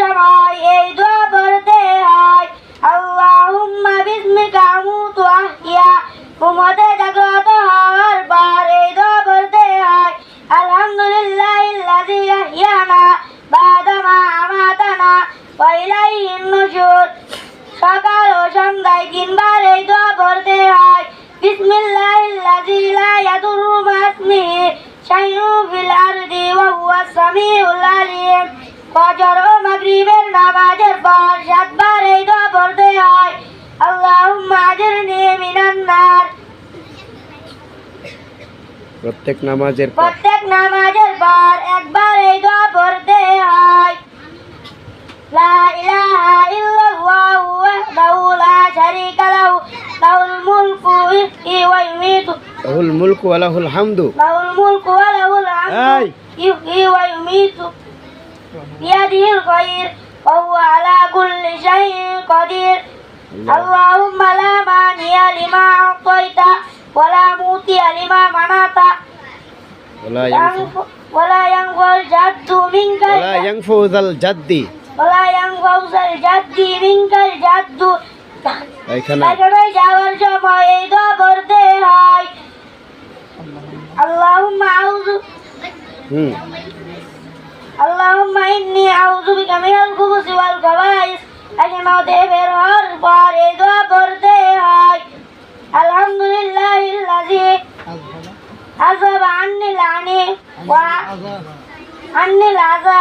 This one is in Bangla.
সময় এই দোয়া পড়তে হয়। আল্লাহুম্মা বিসমিকা আমুতু ওয়া আহইয়া। ঘুমোতে জাগ্রত হওয়ার পর এই দোয়া পড়তে হয়। আলহামদুলিল্লাহিল্লাযী আহইয়ানা বা'দা মা আমাতানা ওয়া ইলাইহিন নুশুর। সকাল ও সন্ধ্যায় 3 বার এই দোয়া পড়তে হয়। বিসমিল্লাহিল্লাযী লা ইয়াদুররু মা ইসমিহি শাইউন ফিল আরদি ওয়া হুয়াস সামিউল আলিম। ফজর ও মাগরিবের নামাজের পর 7 বার এই দোয়া পড়তে হয়। আল্লাহুম্মা আজিরনি মিনান নার। প্রত্যেক নামাজের পর একবার এই দোয়া পড়তে হয়। লা ইলাহা ইল্লাল্লাহু ওয়াহদাহু লা শারীকা লাহু লাহুল মুলকু ওয়া ইউমীতু লাহুল মুলকু ওয়া লাহুল হামদু ইহয়ী ওয়া ইউমীতু বিয়াদিহিল খায়র ওয়া হুয়া আলা কুল্লি শাইইন কাদির। আল্লাহুম্মা লা মানিয়া লিমা আ'তাইতা ওয়া লা মুতিয়া লিমা মানাতা ওয়া লা ইয়ানফাউল জাদ্দু মিনকাল জাদ্দু। এখানে যাওয়ার সময় এই দোয়া পড়তে হয়। আল্লাহুম্মা ইন্নী আউযু বিকা মিনাল খুবুসি ওয়াল খাবাইস। এখানে বের হওয়ার পর এই দোয়া পড়তে হয়। আলহামদুলিল্লাহিল্লাযী আযহাবা আন্নিল আনি ওয়া আন্নিল আযা